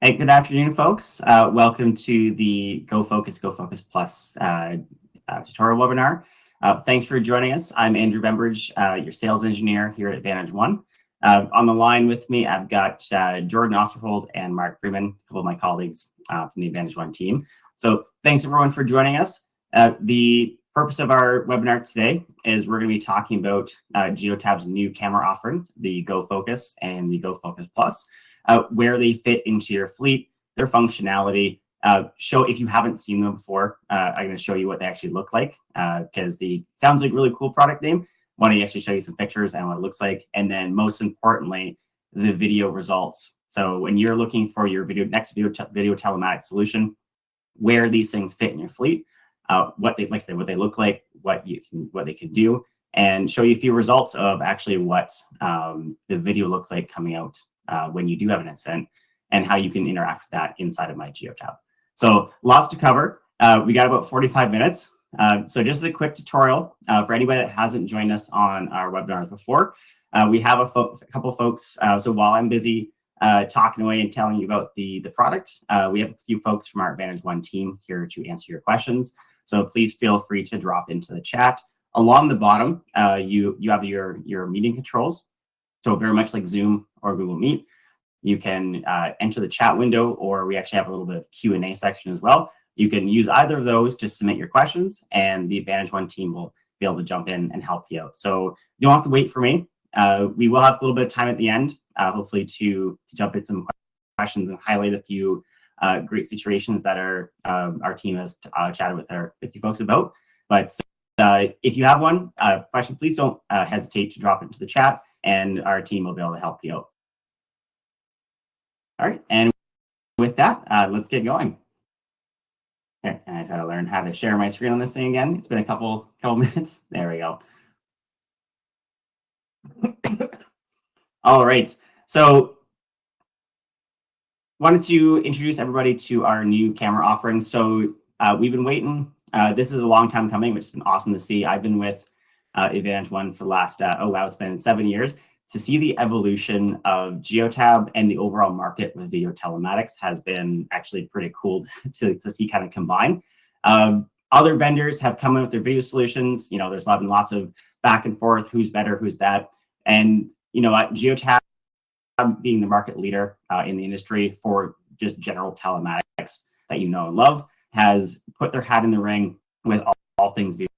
Hey, good afternoon, folks. Welcome to the Go Focus Plus tutorial webinar. Thanks for joining us. I'm Andrew Bembridge, your sales engineer here at Advantage One. On the line with me, I've got Jordan Osterhold and Mark Freeman, a couple of my colleagues from the Advantage One team. So thanks everyone for joining us. The purpose of our webinar today is we're going to be talking about Geotab's new camera offerings, the Go Focus and the Go Focus Plus. Where they fit into your fleet, their functionality. Show if you haven't seen them before, I'm going to show you what they actually look like because sounds like a really cool product name. Want to actually show you some pictures and what it looks like, and then most importantly, the video results. So when you're looking for your next video telematics solution, where these things fit in your fleet, what they look like, what they can do, and show you a few results of actually what the video looks like coming out when you do have an incident, and how you can interact with that inside of my Geotab. So lots to cover. We got about 45 minutes. So just as a quick tutorial for anybody that hasn't joined us on our webinars before, we have a couple folks. So while I'm busy talking away and telling you about the product, we have a few folks from our Advantage One team here to answer your questions. So please feel free to drop into the chat. Along the bottom, you have your meeting controls. So very much like Zoom or Google Meet, you can enter the chat window, or we actually have a little bit of Q&A section as well. You can use either of those to submit your questions, and the Advantage One team will be able to jump in and help you out. So you don't have to wait for me. We will have a little bit of time at the end, hopefully to jump in some questions and highlight a few great situations that our team has chatted with you folks about. But if you have one question, please don't hesitate to drop it into the chat, and our team will be able to help you out. All right, and with that, let's get going. Okay, I just got to learn how to share my screen on this thing again. It's been a couple minutes. There we go. All right, so wanted to introduce everybody to our new camera offerings. So we've been waiting. This is a long time coming, which has been awesome to see. I've been with Advantage One for the last, it's been 7 years. To see the evolution of Geotab and the overall market with video telematics has been actually pretty cool to see kind of combine. Other vendors have come in with their video solutions. You know, there's been lots of back and forth, who's better, who's that. And, you know, Geotab, being the market leader in the industry for just general telematics that you know and love, has put their hat in the ring with all things video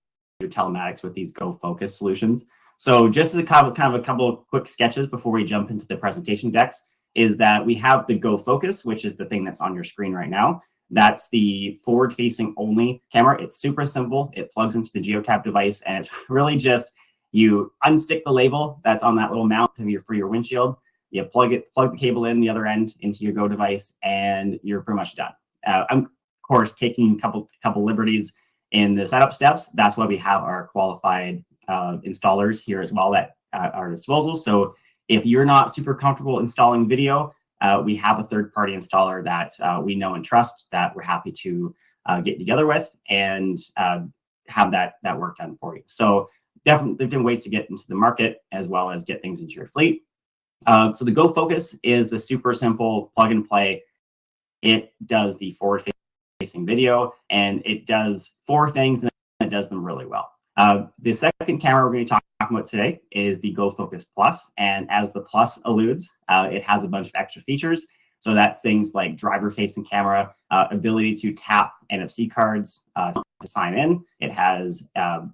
telematics with these Go Focus solutions. So just as a kind of a couple of quick sketches before we jump into the presentation decks, is that we have the Go Focus, which is the thing that's on your screen right now. That's the forward-facing only camera. It's super simple. It plugs into the Geotab device, and it's really just you unstick the label that's on that little mount for your windshield. You plug the cable in the other end into your Go device, and you're pretty much done. I'm of course taking a couple liberties in the setup steps. That's why we have our qualified installers here as well at our disposal. So if you're not super comfortable installing video, we have a third-party installer that we know and trust that we're happy to get together with and have that work done for you. So definitely different ways to get into the market as well as get things into your fleet. So the Go Focus is the super simple plug and play. It does the forward-facing video, and it does 4 things, and it does them really well. The second camera we're going to be talking about today is the Go Focus Plus, and as the Plus alludes, it has a bunch of extra features. So that's things like driver-facing camera, ability to tap NFC cards to sign in. It has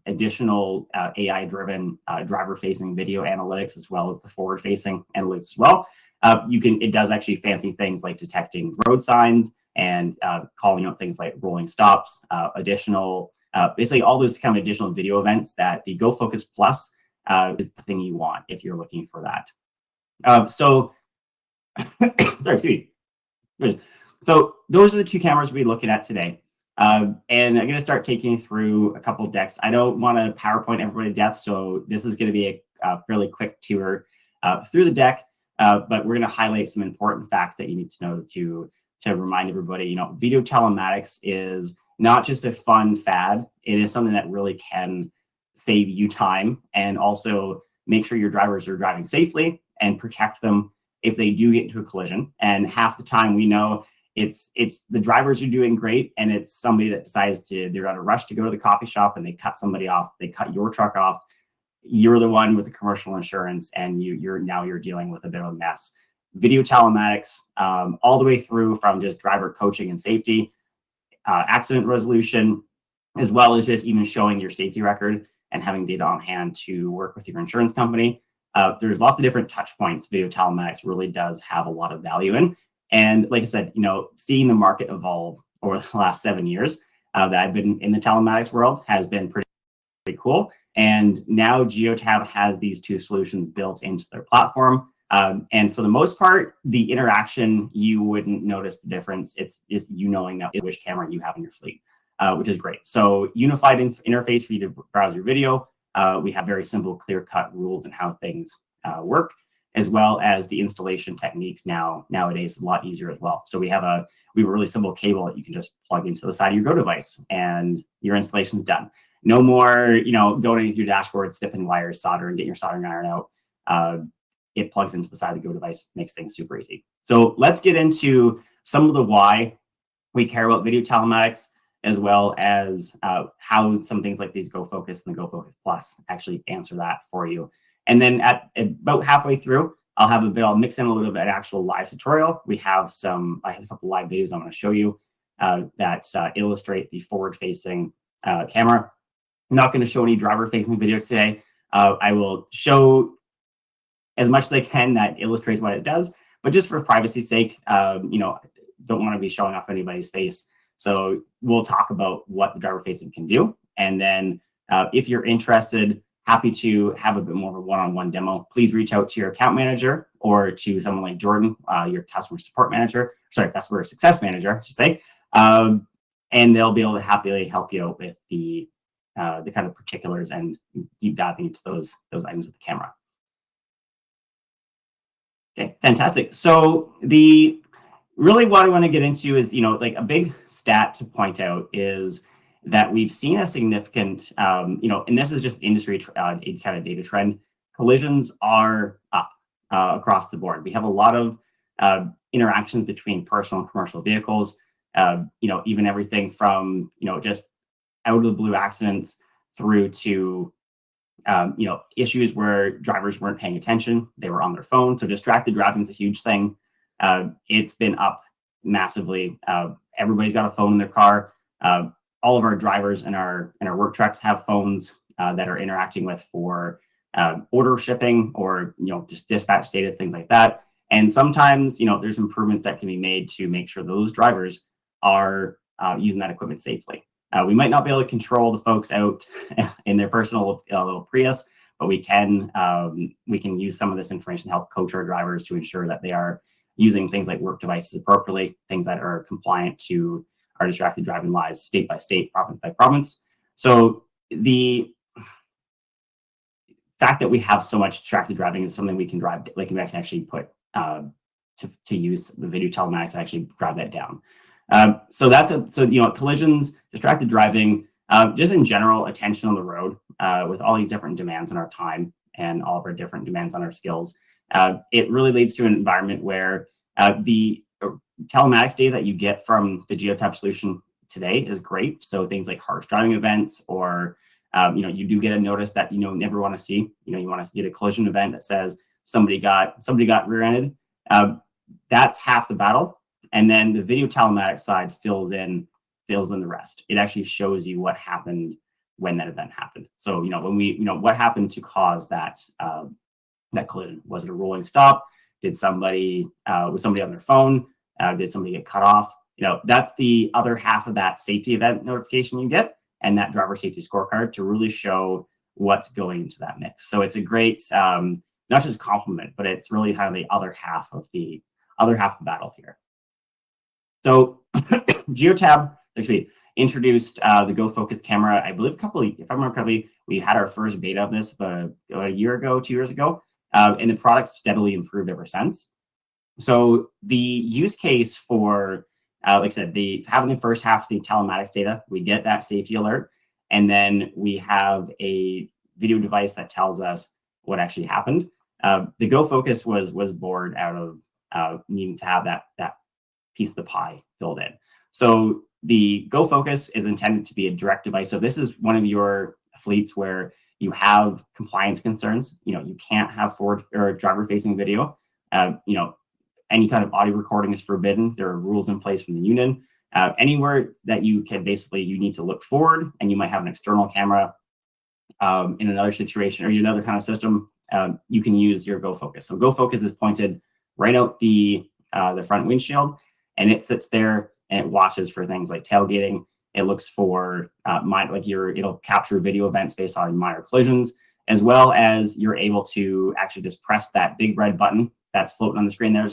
additional AI-driven driver-facing video analytics, as well as the forward-facing analytics as well. It does actually fancy things like detecting road signs and calling out things like rolling stops, basically all those kind of additional video events that the Go Focus Plus is the thing you want if you're looking for that. Sorry, so those are the 2 cameras we'll be looking at today. And I'm going to start taking you through a couple of decks. I don't want to PowerPoint everybody to death, so this is going to be a fairly quick tour through the deck, but we're going to highlight some important facts that you need to know to remind everybody, you know, video telematics is not just a fun fad. It is something that really can save you time and also make sure your drivers are driving safely and protect them if they do get into a collision. And half the time we know it's the drivers are doing great, and it's somebody that decides they're on a rush to go to the coffee shop and they cut somebody off, they cut your truck off. You're the one with the commercial insurance, and you're dealing with a bit of a mess. Video telematics, all the way through from just driver coaching and safety, accident resolution, as well as just even showing your safety record and having data on hand to work with your insurance company. There's lots of different touch points video telematics really does have a lot of value in. And like I said, seeing the market evolve over the last 7 years that I've been in the telematics world has been pretty cool. And now Geotab has these two solutions built into their platform. And for the most part, the interaction, you wouldn't notice the difference. It's just knowing that which camera you have in your fleet, which is great. So unified interface for you to browse your video. We have very simple, clear-cut rules and how things work, as well as the installation techniques nowadays a lot easier as well. So we have a really simple cable that you can just plug into the side of your Go device, and your installation's done. No more, going into your dashboard, snipping wires, soldering, getting your soldering iron out. It plugs into the side of the Go device, makes things super easy. So let's get into some of the why we care about video telematics, as well as how some things like these Go Focus and the Go Focus Plus actually answer that for you. And then at about halfway through, I'll mix in a little bit of an actual live tutorial. I have a couple live videos I'm going to show you that illustrate the forward-facing camera. I'm not going to show any driver-facing videos today. I will show as much as I can that illustrates what it does, but just for privacy's sake, don't want to be showing off anybody's face. So we'll talk about what the driver-facing can do. And then if you're interested, happy to have a bit more of a one-on-one demo. Please reach out to your account manager or to someone like Jordan, your customer success manager, I should say. And they'll be able to happily help you out with the kind of particulars and deep diving into those items with the camera. Okay, fantastic. So really what I want to get into is, like a big stat to point out is that we've seen a significant, and this is just industry kind of data trend. Collisions are up across the board. We have a lot of interactions between personal and commercial vehicles. Even everything from just out of the blue accidents through to issues where drivers weren't paying attention, they were on their phone. So distracted driving is a huge thing. It's been up massively. Everybody's got a phone in their car. All of our drivers in our work trucks have phones that are interacting with for order shipping or just dispatch status, things like that. And sometimes there's improvements that can be made to make sure those drivers are using that equipment safely. We might not be able to control the folks out in their personal little Prius, but we can use some of this information to help coach our drivers to ensure that they are using things like work devices appropriately, things that are compliant to our distracted driving laws, state by state, province by province. So the fact that we have so much distracted driving is something we can actually put to use the video telematics and actually drive that down. So collisions, distracted driving, just in general, attention on the road with all these different demands on our time and all of our different demands on our skills. It really leads to an environment where the telematics data that you get from the Geotab solution today is great. So things like harsh driving events, or you do get a notice that never want to see. You want to get a collision event that says somebody got rear-ended. That's half the battle. And then the video telematics side fills in the rest. It actually shows you what happened when that event happened. So what happened to cause that collision? Was it a rolling stop? Was somebody on their phone? Did somebody get cut off? That's the other half of that safety event notification you get, and that driver safety scorecard to really show what's going into that mix. So it's a great not just compliment, but it's really kind of the other half of the battle here. So Geotab actually introduced the Go Focus camera, I believe if I remember correctly, we had our first beta of this about a year ago, 2 years ago, and the product's steadily improved ever since. So the use case for, like I said, having the first half of the telematics data, we get that safety alert, and then we have a video device that tells us what actually happened. the Go Focus was born out of needing to have that piece of the pie filled in. So the Go Focus is intended to be a direct device. So this is one of your fleets where you have compliance concerns. You can't have forward or driver facing video. Any kind of audio recording is forbidden. There are rules in place from the union. Anywhere that you need to look forward, and you might have an external camera in another situation or another kind of system, you can use your Go Focus. So Go Focus is pointed right out the front windshield, and it sits there and it watches for things like tailgating. It looks for it'll capture video events based on minor collisions, as well as you're able to actually just press that big red button that's floating on the screen there.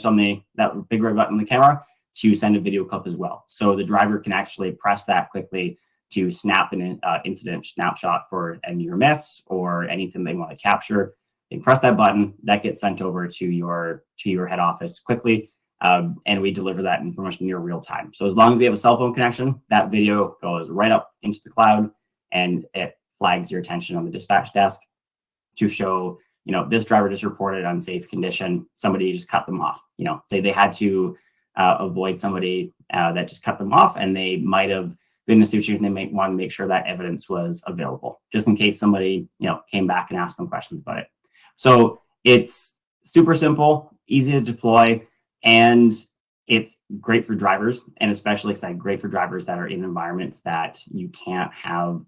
That big red button on the camera to send a video clip as well. So the driver can actually press that quickly to snap an incident snapshot for a near miss or anything they want to capture. They press that button, that gets sent over to your head office quickly, and we deliver that information near real time. So as long as we have a cell phone connection, that video goes right up into the cloud, and it flags your attention on the dispatch desk to show, this driver just reported unsafe condition. Somebody just cut them off. Say they had to avoid somebody that just cut them off, and they might have been in a situation they might want to make sure that evidence was available, just in case somebody came back and asked them questions about it. So it's super simple, easy to deploy, and it's great for drivers, and especially great for drivers that are in environments that you can't have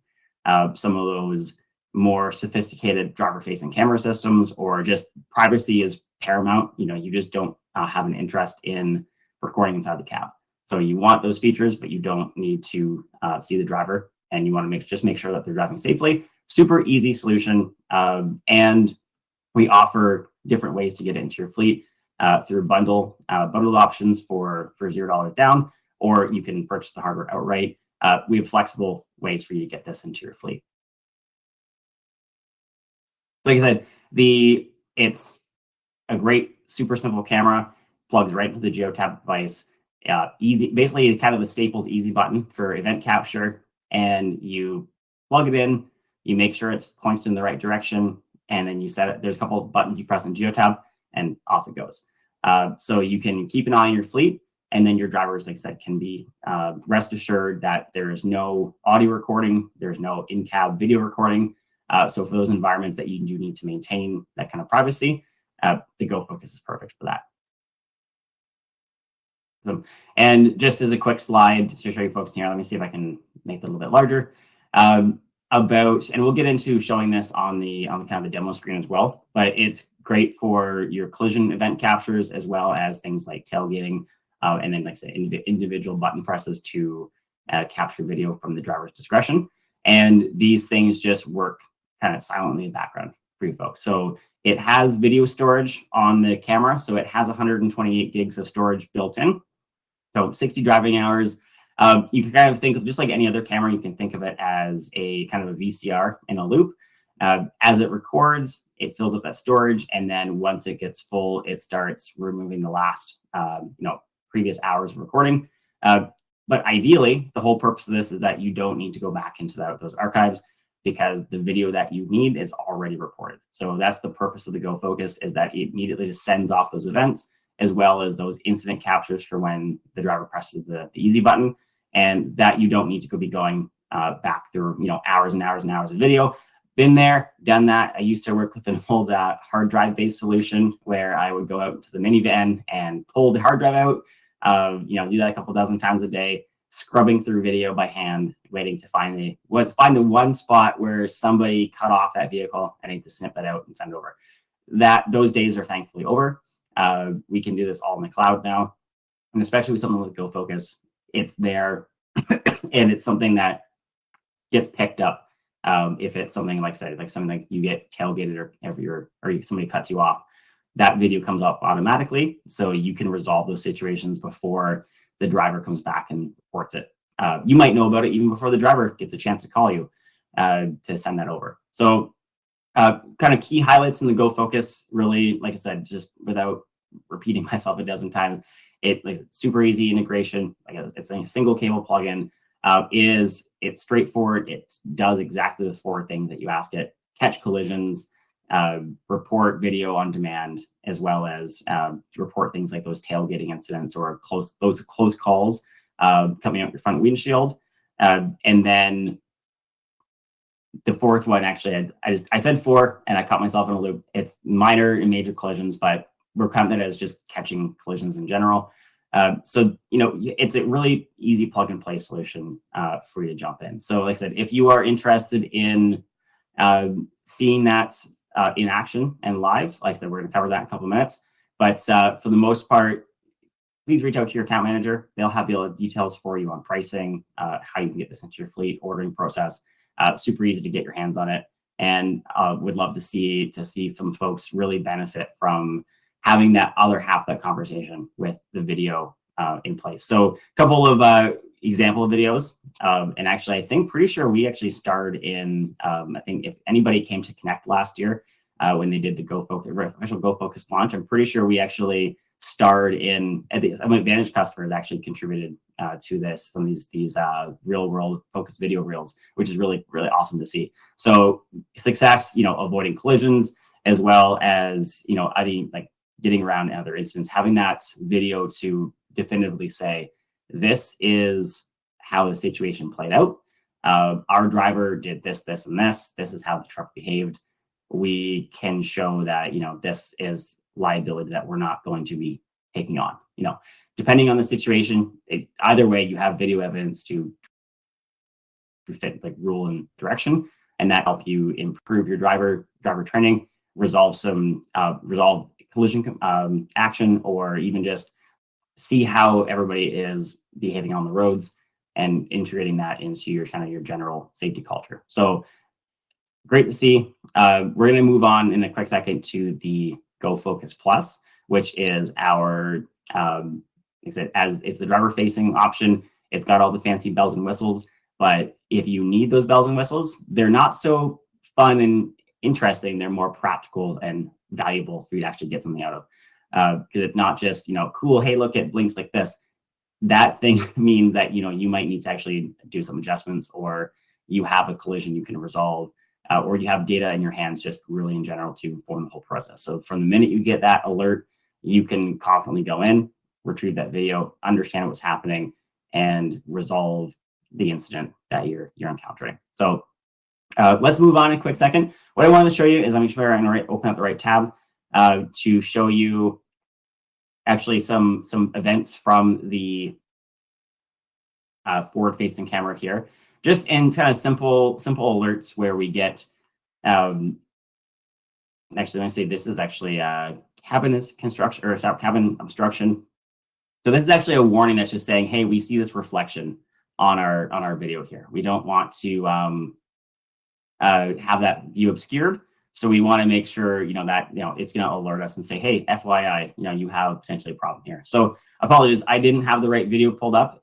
some of those more sophisticated driver-facing camera systems, or just privacy is paramount. You just don't have an interest in recording inside the cab. So you want those features, but you don't need to see the driver, and you want to just make sure that they're driving safely. Super easy solution, and we offer different ways to get it into your fleet through bundled options for $0 down, or you can purchase the hardware outright. We have flexible ways for you to get this into your fleet. Like I said, it's a great, super simple camera, plugs right into the Geotab device. Easy, basically kind of the staples easy button for event capture, and you plug it in, you make sure it's pointed in the right direction, and then you set it. There's a couple of buttons you press in Geotab, and off it goes. So you can keep an eye on your fleet, and then your drivers, like I said, can be rest assured that there is no audio recording, there's no in-cab video recording. So for those environments that you do need to maintain that kind of privacy, the Go Focus is perfect for that. And just as a quick slide to show you folks here, let me see if I can make it a little bit larger. And we'll get into showing this on the kind of the demo screen as well, but it's great for your collision event captures, as well as things like tailgating, and then, like I say, individual button presses to capture video from the driver's discretion. And these things just work kind of silently in the background for you folks. So it has video storage on the camera. So it has 128 gigs of storage built in. So 60 driving hours. You can kind of think of, just like any other camera, you can think of it as a kind of a VCR in a loop. As it records, it fills up that storage, and then once it gets full, it starts removing the last previous hours of recording. But ideally, the whole purpose of this is that you don't need to go back into those archives, because the video that you need is already reported. So that's the purpose of the Go Focus, is that it immediately just sends off those events, as well as those incident captures for when the driver presses the easy button, and that you don't need to be going back through hours and hours and hours of video. Been there, done that. I used to work with an old hard drive based solution where I would go out to the minivan and pull the hard drive out. Do that a couple dozen times a day, scrubbing through video by hand, waiting to find the one spot where somebody cut off that vehicle. I need to snip that out and send it over. Those days are thankfully over. We can do this all in the cloud now, and especially with something like Go Focus, it's there, and it's something that gets picked up. If it's something like something like you get tailgated or somebody cuts you off, that video comes up automatically, so you can resolve those situations before the driver comes back and reports it. You might know about it even before the driver gets a chance to call you to send that over. So kind of key highlights in the Go Focus, really, like I said, just without repeating myself a dozen times, it's super easy integration. It's a single cable plugin. It's straightforward. It does exactly the four things that you ask it: catch collisions, report video on demand, as well as report things like those tailgating incidents or those close calls coming out your front windshield. And then the fourth one, actually, I said four and I caught myself in a loop. It's minor and major collisions, but we're counting that as just catching collisions in general. So, it's a really easy plug and play solution for you to jump in. So like I said, if you are interested in seeing that in action and live, like I said, we're going to cover that in a couple of minutes. But for the most part, please reach out to your account manager. They'll have the details for you on pricing, how you can get this into your fleet, ordering process. Super easy to get your hands on it, and would love to see some folks really benefit from having that other half of that conversation with the video in place. So a couple of example videos, and actually pretty sure we actually starred in, I think if anybody came to Connect last year when they did the Go Focus, official Go Focus launch, I'm pretty sure we actually starred in, some Advantage customers actually contributed to this, some of these real world focus video reels, which is really, really awesome to see. So success, avoiding collisions, as well as, I think like getting around other incidents, having that video to definitively say, this is how the situation played out. Our driver did this, this, and this. This is how the truck behaved. We can show that, this is liability that we're not going to be taking on. Depending on the situation, either way, you have video evidence to fit like rule and direction, and that help you improve your driver training, resolve collision action, or even just see how everybody is behaving on the roads and integrating that into your your general safety culture. So great to see. We're going to move on in a quick second to the Go Focus Plus, which is our, as it's the driver facing option. It's got all the fancy bells and whistles, but if you need those bells and whistles, they're not so fun and interesting. They're more practical and valuable for you to actually get something out of. Because it's not just, cool, hey, look, it blinks like this. That thing means that, you might need to actually do some adjustments, or you have a collision you can resolve, or you have data in your hands just really in general to inform the whole process. So from the minute you get that alert, you can confidently go in, retrieve that video, understand what's happening, and resolve the incident that you're encountering. So let's move on in a quick second. What I wanted to show you is, I'm going to open up the right tab to show you actually some events from the forward-facing camera here, just in kind of simple alerts where we get. Actually, let me say this is actually cabin construction, or sorry, cabin obstruction. So this is actually a warning that's just saying, hey, we see this reflection on our video here. We don't want to have that view obscured. So we want to make sure, that, it's going to alert us and say, hey, FYI, you have potentially a problem here. So apologies, I didn't have the right video pulled up,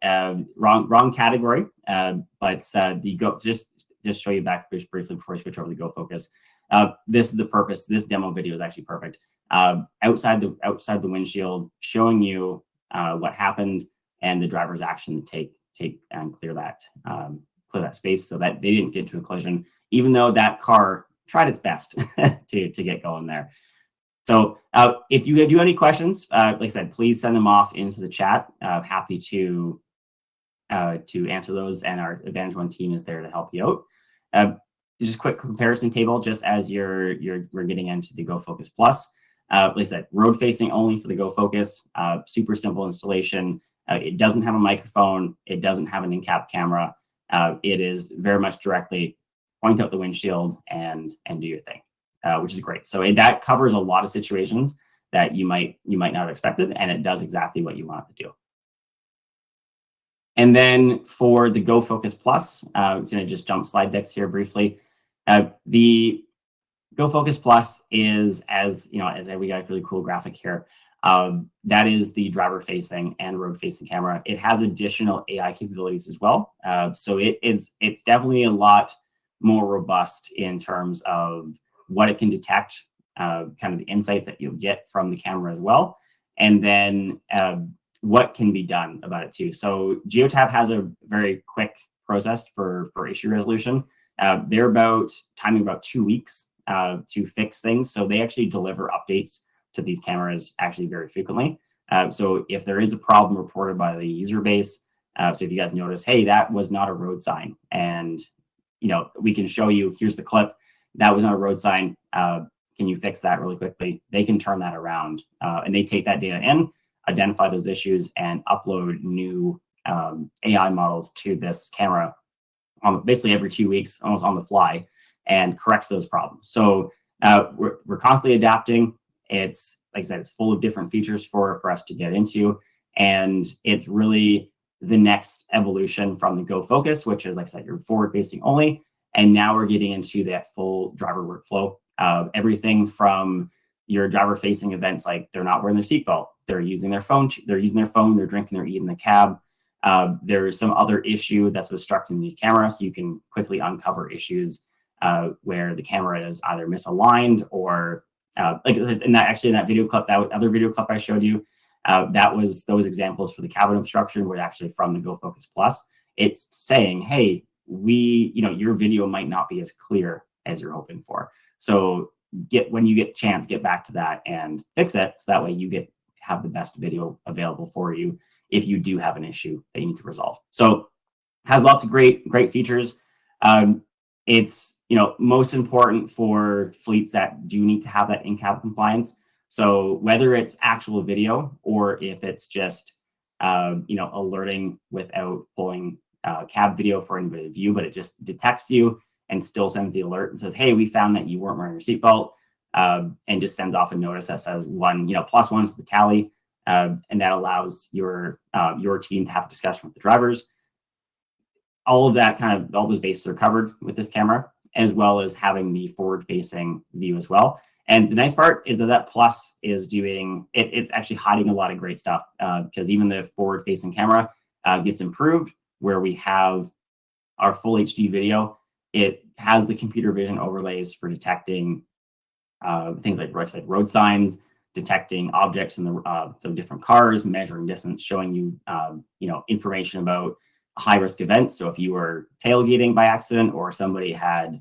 wrong category. But the Go, just show you back just briefly before I switch over to Go Focus. This is the purpose. This demo video is actually perfect. Outside the windshield, showing you what happened and the driver's action to take and clear that space so that they didn't get into a collision, even though that car tried its best to get going there. So if you do any questions, like I said, please send them off into the chat. Happy to answer those, and our Advantage One team is there to help you out. Just a quick comparison table, just as we're getting into the Go Focus Plus. Like I said, road facing only for the Go Focus. Super simple installation. It doesn't have a microphone. It doesn't have an in-cab camera. It is very much directly point out the windshield and do your thing, which is great. So that covers a lot of situations that you might not have expected, and it does exactly what you want it to do. And then for the Go Focus Plus, I'm going to just jump slide decks here briefly. The Go Focus Plus is, as we got a really cool graphic here. That is the driver facing and road facing camera. It has additional AI capabilities as well. So it's definitely a lot more robust in terms of what it can detect, kind of the insights that you'll get from the camera as well, and then what can be done about it too. So Geotab has a very quick process for issue resolution. They're timing about 2 weeks to fix things. So they actually deliver updates to these cameras actually very frequently. So if there is a problem reported by the user base, so if you guys notice, hey, that was not a road sign, and we can show you, here's the clip, that was not a road sign. Can you fix that really quickly? They can turn that around, and they take that data in, identify those issues, and upload new AI models to this camera basically every 2 weeks, almost on the fly, and corrects those problems. So we're constantly adapting. It's, like I said, it's full of different features for us to get into, and it's really the next evolution from the Go Focus, which is, like I said, you're forward-facing only, and now we're getting into that full driver workflow. Everything from your driver-facing events, like they're not wearing their seatbelt, they're using their phone, they're drinking, they're eating in the cab. There's some other issue that's obstructing the camera, so you can quickly uncover issues where the camera is either misaligned or like in that video clip, that other video clip I showed you, that was those examples for the cabin obstruction were actually from the Go Focus Plus. It's saying, hey, your video might not be as clear as you're hoping for. So when you get a chance, get back to that and fix it. So that way you have the best video available for you if you do have an issue that you need to resolve. So has lots of great features. It's most important for fleets that do need to have that in-cab compliance. So whether it's actual video or if it's just alerting without pulling cab video for anybody to view, but it just detects you and still sends the alert and says, hey, we found that you weren't wearing your seatbelt, and just sends off a notice that says +1 to the tally, and that allows your team to have a discussion with the drivers. All of that all those bases are covered with this camera, as well as having the forward-facing view as well. And the nice part is that Plus is doing it's actually hiding a lot of great stuff, because even the forward-facing camera gets improved, where we have our full HD video. It has the computer vision overlays for detecting things like road signs, detecting objects in the different cars, measuring distance, showing you information about high-risk events. So if you were tailgating by accident or somebody had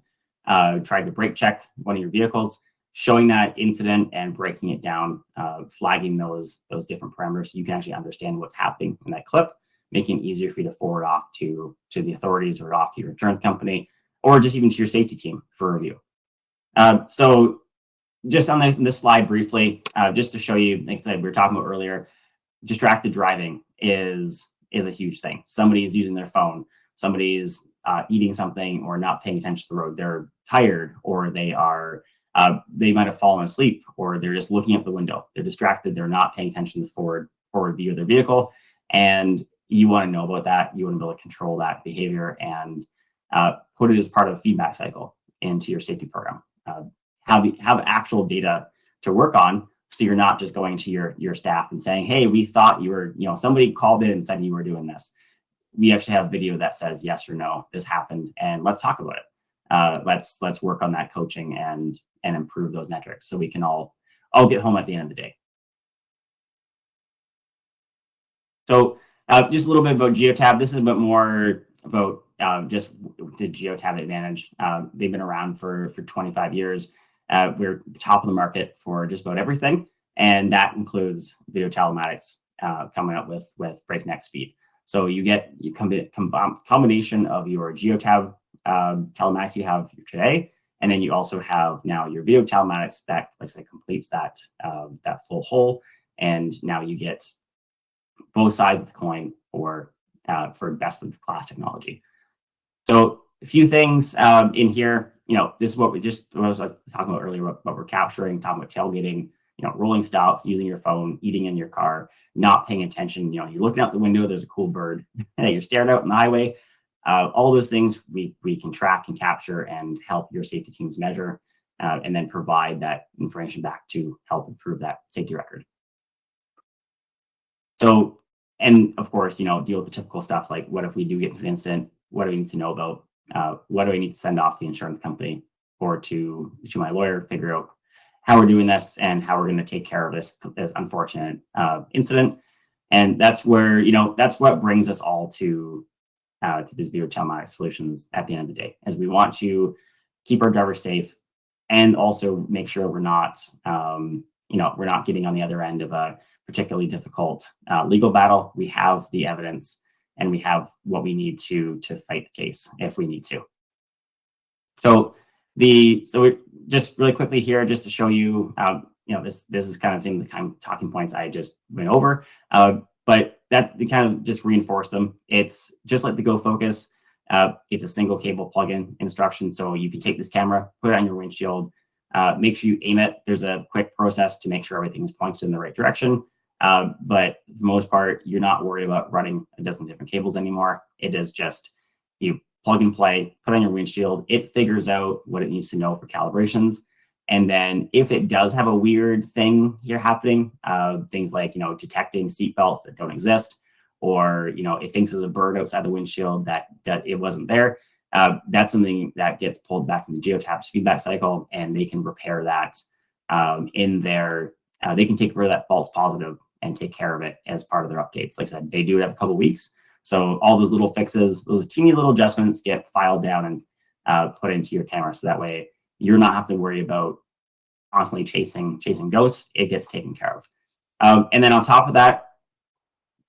tried to brake check one of your vehicles, showing that incident and breaking it down, flagging those different parameters, so you can actually understand what's happening in that clip, making it easier for you to forward off to the authorities or off to your insurance company, or just even to your safety team for review. So just on this slide briefly, just to show you, like I said, we were talking about earlier, distracted driving is a huge thing. Somebody's using their phone, somebody's eating something or not paying attention to the road. They're tired, or they might have fallen asleep, or they're just looking out the window. They're distracted. They're not paying attention to the forward view of their vehicle. And you want to know about that. You want to be able to control that behavior and put it as part of a feedback cycle into your safety program. Have actual data to work on, so you're not just going to your staff and saying, hey, we thought you were, somebody called in and said you were doing this. We actually have video that says yes or no, this happened, and let's talk about it. Let's work on that coaching and improve those metrics, so we can all get home at the end of the day. So just a little bit about Geotab. This is a bit more about just the Geotab advantage. They've been around for 25 years. We're top of the market for just about everything, and that includes video telematics coming up with breakneck speed. So you get combination of your Geotab telematics you have today, and then you also have now your video telematics that, like I said, completes that full whole, and now you get both sides of the coin for best of the class technology. So a few things in here. This is what I was talking about earlier, what we're capturing, talking about tailgating, rolling stops, using your phone, eating in your car, not paying attention. You're looking out the window, there's a cool bird that you're staring out on the highway. All those things we can track and capture and help your safety teams measure, and then provide that information back to help improve that safety record. So, and of course, deal with the typical stuff like, what if we do get into an incident? What do we need to know about? What do I need to send off to the insurance company or to my lawyer, figure out how we're doing this and how we're going to take care of this unfortunate incident. And that's where, that's what brings us all to these video telematics solutions at the end of the day, as we want to keep our drivers safe, and also make sure we're not, we're not getting on the other end of a particularly difficult legal battle. We have the evidence and we have what we need to fight the case if we need to. So just really quickly here, just to show you, this is kind of the kind of talking points I just went over, but that's the kind of just reinforce them. It's just like the Go Focus. It's a single cable plug-in instruction. So you can take this camera, put it on your windshield, make sure you aim it. There's a quick process to make sure everything's pointed in the right direction. But for the most part, you're not worried about running a dozen different cables anymore. It is just you plug and play, put on your windshield. It figures out what it needs to know for calibrations. And then if it does have a weird thing here happening, things like, detecting seatbelts that don't exist, or, it thinks there's a bird outside the windshield that it wasn't there, that's something that gets pulled back in the Geotab's feedback cycle, and they can repair that they can take rid of that false positive and take care of it as part of their updates. Like I said, they do it every couple of weeks. So all those little fixes, those teeny little adjustments get filed down and put into your camera. So that way you're not have to worry about constantly chasing ghosts. It gets taken care of. And then on top of that,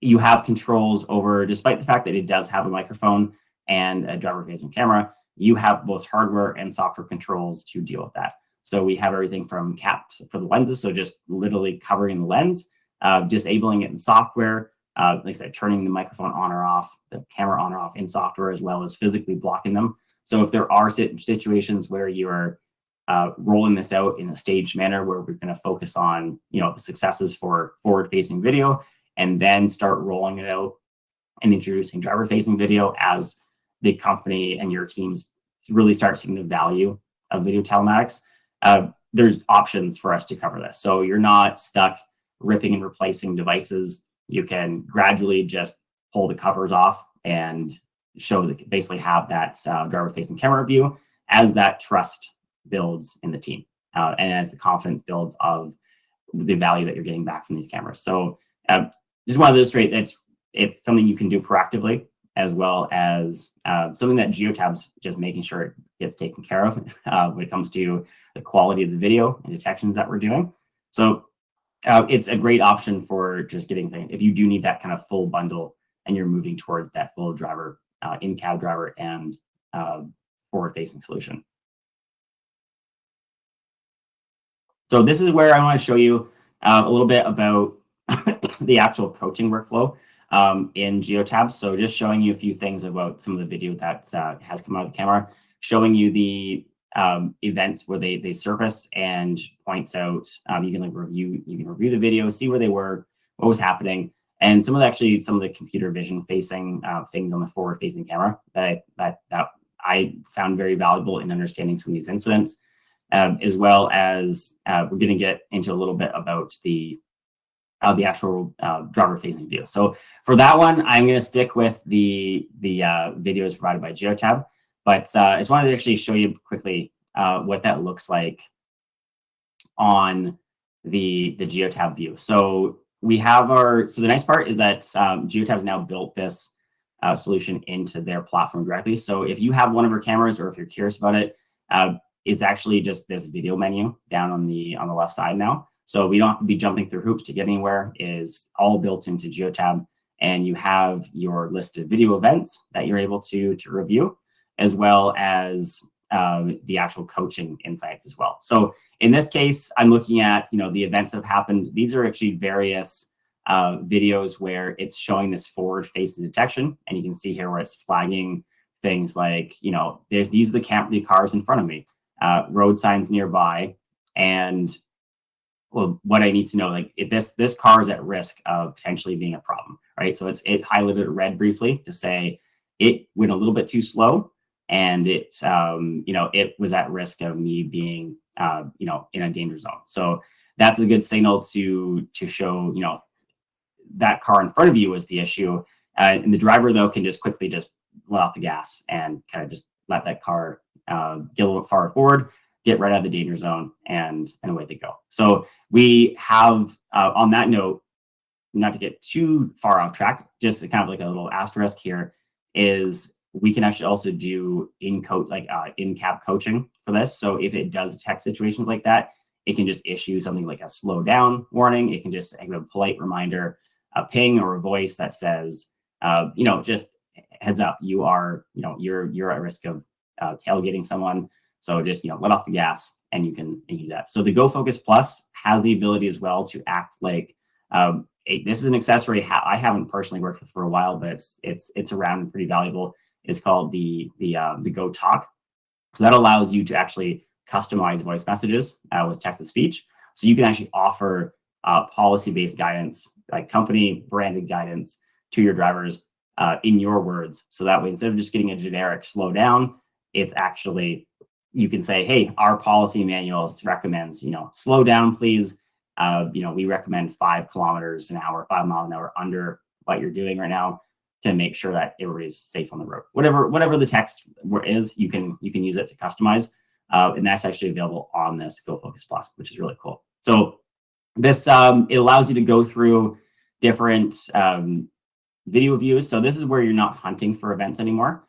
you have controls over, despite the fact that it does have a microphone and a driver-facing camera, you have both hardware and software controls to deal with that. So we have everything from caps for the lenses, so just literally covering the lens, disabling it in software, like I said, turning the microphone on or off, the camera on or off in software, as well as physically blocking them. So if there are situations where you are rolling this out in a staged manner, where we're going to focus on, the successes for forward-facing video, and then start rolling it out and introducing driver-facing video as the company and your teams really start seeing the value of video telematics, there's options for us to cover this. So you're not stuck ripping and replacing devices. You can gradually just pull the covers off and basically have that driver-facing camera view as that trust builds in the team, and as the confidence builds of the value that you're getting back from these cameras. So just wanted to illustrate that it's something you can do proactively, as well as something that Geotab's just making sure it gets taken care of when it comes to the quality of the video and detections that we're doing. So it's a great option for just getting things if you do need that kind of full bundle and you're moving towards that full driver, in-cab driver and forward-facing solution. So this is where I want to show you a little bit about the actual coaching workflow in Geotab. So just showing you a few things about some of the video that has come out of the camera, showing you the events where they surface and points out. You can review the video, see where they were, what was happening, and some of the computer vision facing things on the forward facing camera that I found very valuable in understanding some of these incidents, as well as we're going to get into a little bit about the actual driver-facing view. So for that one, I'm going to stick with the videos provided by Geotab, but I just wanted to actually show you quickly what that looks like on the Geotab view. So we have so the nice part is that Geotab has now built this solution into their platform directly. So if you have one of our cameras, or if you're curious about it, it's actually just this video menu down on the left side now. So we don't have to be jumping through hoops to get anywhere. It is all built into Geotab, and you have your list of video events that you're able to review, as well as the actual coaching insights as well. So in this case, I'm looking at the events that have happened. These are actually various videos where it's showing this forward-facing detection, and you can see here where it's flagging things like these are the cars in front of me, road signs nearby, and what I need to know, like if this car is at risk of potentially being a problem, right? So it highlighted red briefly to say it went a little bit too slow, and it was at risk of me being in a danger zone. So that's a good signal to show that car in front of you is the issue, and the driver though can just quickly just let off the gas and kind of just let that car get a little far forward, get right out of the danger zone, and away they go. So we have, on that note, not to get too far off track, just kind of like a little asterisk here, is we can actually also do in-cab coaching for for this. So if it does detect situations like that, it can just issue something like a slow down warning. It can just give a polite reminder, a ping or a voice that says, just heads up, you're at risk of tailgating someone. So just, let off the gas and you can do that. So the Go Focus Plus has the ability as well to act like, this is an accessory I haven't personally worked with for a while, but it's around and pretty valuable. It's called the Go Talk. So that allows you to actually customize voice messages with text to speech. So you can actually offer policy-based guidance, like company branded guidance to your drivers in your words. So that way, instead of just getting a generic slow down, it's actually, you can say, hey, our policy manual recommends, slow down, please. We recommend 5 kilometers an hour, 5 miles an hour under what you're doing right now to make sure that everybody's safe on the road. Whatever the text is, you can use it to customize. And that's actually available on this Go Focus Plus, which is really cool. So this, it allows you to go through different video views. So this is where you're not hunting for events anymore.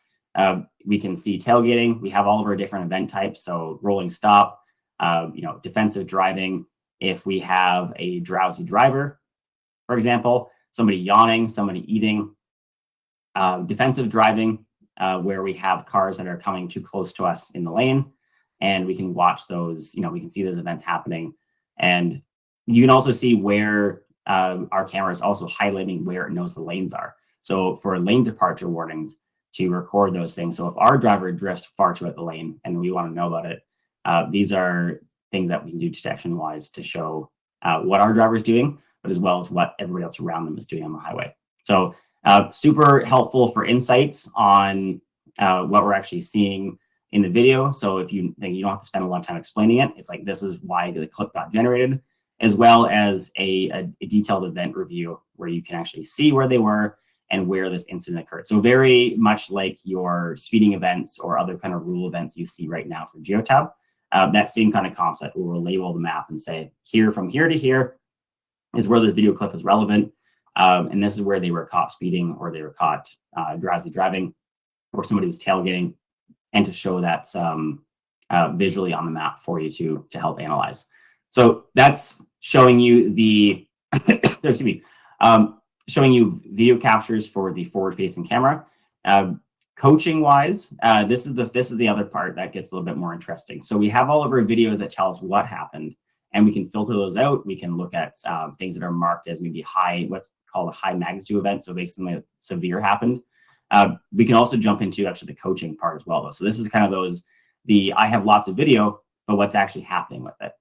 We can see tailgating. We have all of our different event types. So rolling stop, defensive driving. If we have a drowsy driver, for example, somebody yawning, somebody eating, defensive driving, where we have cars that are coming too close to us in the lane, and we can watch those, we can see those events happening. And you can also see where our camera is also highlighting where it knows the lanes are. So for lane departure warnings, to record those things. So if our driver drifts far too out the lane and we want to know about it, these are things that we can do detection wise to show what our driver is doing, but as well as what everybody else around them is doing on the highway. So super helpful for insights on what we're actually seeing in the video. So if you think you don't have to spend a lot of time explaining it, it's like, this is why the clip got generated, as well as a detailed event review where you can actually see where they were and where this incident occurred. So very much like your speeding events or other kind of rule events you see right now for Geotab, that same kind of concept where we'll label the map and say, from here to here is where this video clip is relevant. And this is where they were caught speeding, or they were caught drowsy driving, or somebody was tailgating, and to show that visually on the map for you to help analyze. So that's showing you the, excuse me, showing you video captures for the forward-facing camera. Coaching wise, this is the other part that gets a little bit more interesting. So we have all of our videos that tell us what happened, and we can filter those out. We can look at things that are marked as maybe what's called a high magnitude event. So basically severe happened. We can also jump into actually the coaching part as well, though. So this is kind of I have lots of video, but what's actually happening with it.